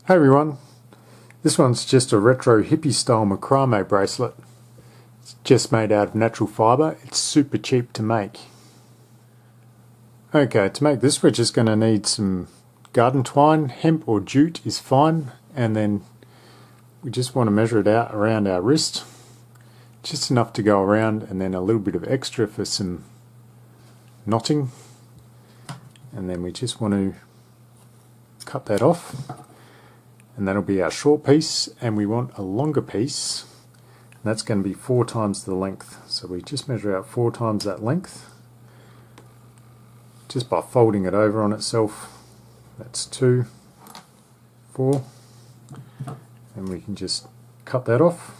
Hey everyone, this one's just a retro hippie style macrame bracelet. It's just made out of natural fibre. It's super cheap to make. Okay, to make this we're just going to need some garden twine. Hemp or jute is fine, and then we just want to measure it out around our wrist. Just enough to go around, and then a little bit of extra for some knotting. And then we just want to cut that off. And that'll be our short piece, and we want a longer piece, and that's going to be 4 times the length. So we just measure out 4 times that length just by folding it over on itself. That's 2, 4, and we can just cut that off.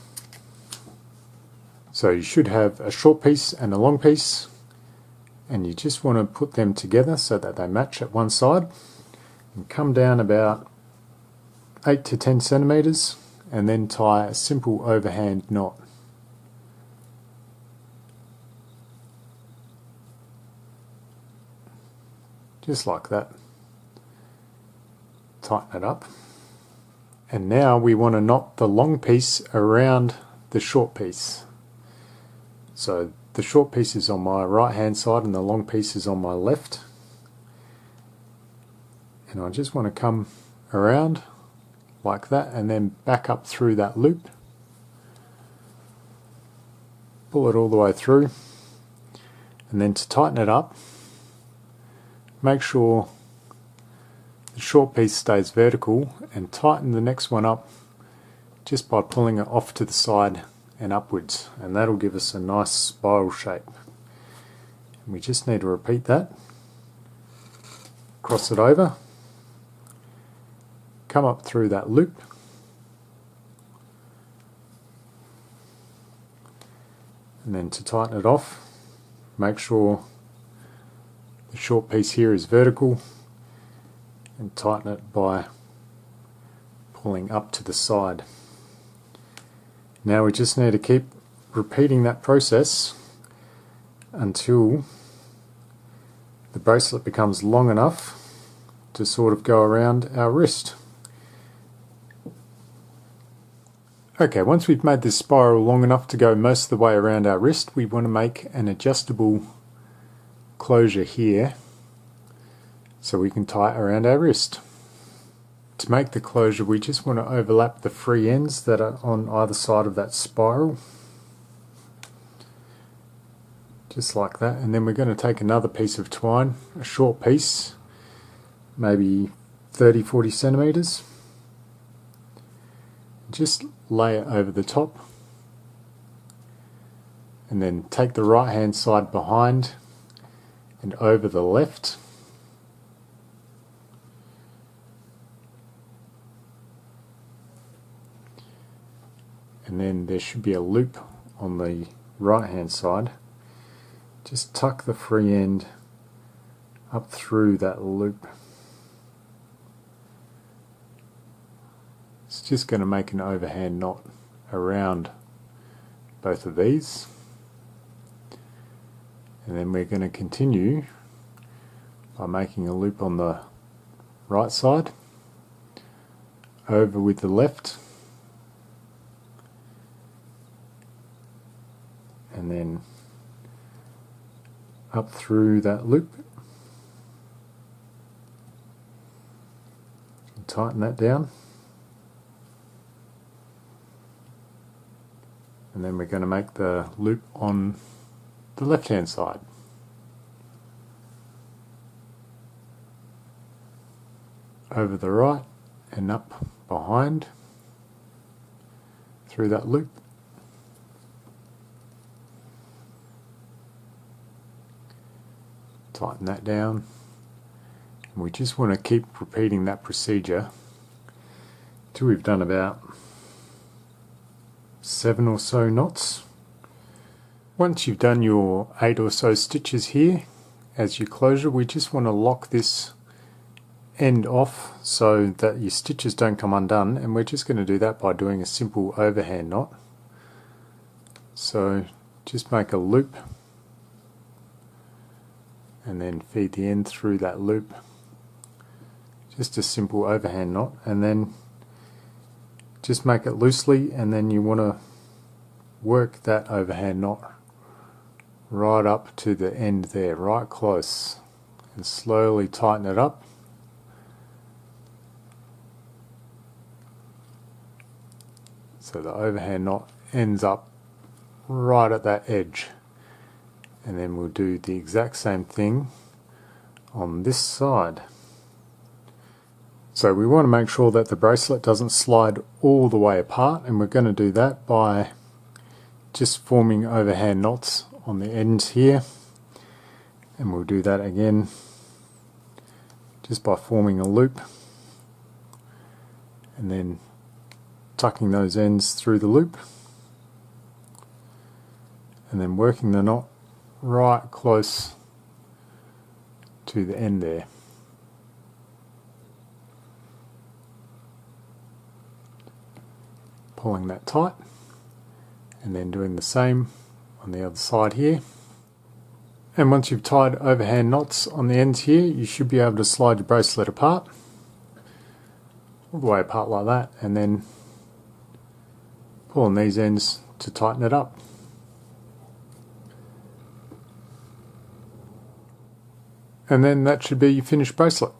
So you should have a short piece and a long piece, and you just want to put them together so that they match at one side, and come down about 8 to 10 centimeters, and then tie a simple overhand knot. Just like that. Tighten it up. And now we want to knot the long piece around the short piece. So the short piece is on my right hand side and the long piece is on my left. And I just want to come around like that, and then back up through that loop. Pull it all the way through, and then to tighten it up, make sure the short piece stays vertical, and tighten the next one up just by pulling it off to the side and upwards, and that'll give us a nice spiral shape. And we just need to repeat that. Cross it over, come up through that loop, and then to tighten it off, make sure the short piece here is vertical, and tighten it by pulling up to the side. Now we just need to keep repeating that process until the bracelet becomes long enough to sort of go around our wrist. Okay, once we've made this spiral long enough to go most of the way around our wrist, we want to make an adjustable closure here so we can tie it around our wrist. To make the closure, we just want to overlap the free ends that are on either side of that spiral. Just like that. And then we're going to take another piece of twine, a short piece, maybe 30-40 centimeters. Just lay it over the top, and then take the right hand side behind and over the left, and then there should be a loop on the right hand side. Just tuck the free end up through that loop. It's just going to make an overhand knot around both of these, and then we're going to continue by making a loop on the right side, over with the left, and then up through that loop, and tighten that down. And then we're going to make the loop on the left hand side. Over the right and up behind through that loop. Tighten that down. And we just want to keep repeating that procedure till we've done about 7 or so knots. Once you've done your 8 or so stitches here as your closure, we just want to lock this end off so that your stitches don't come undone, and we're just going to do that by doing a simple overhand knot. So just make a loop and then feed the end through that loop. Just a simple overhand knot, and then just make it loosely, and then you want to work that overhand knot right up to the end there, right close, and slowly tighten it up. So the overhand knot ends up right at that edge. And then we'll do the exact same thing on this side. So we want to make sure that the bracelet doesn't slide all the way apart, and we're going to do that by just forming overhand knots on the ends here. And we'll do that again just by forming a loop and then tucking those ends through the loop and then working the knot right close to the end there. Pulling that tight and then doing the same on the other side here. And once you've tied overhand knots on the ends here, you should be able to slide your bracelet apart, all the way apart like that, and then pull on these ends to tighten it up. And then that should be your finished bracelet.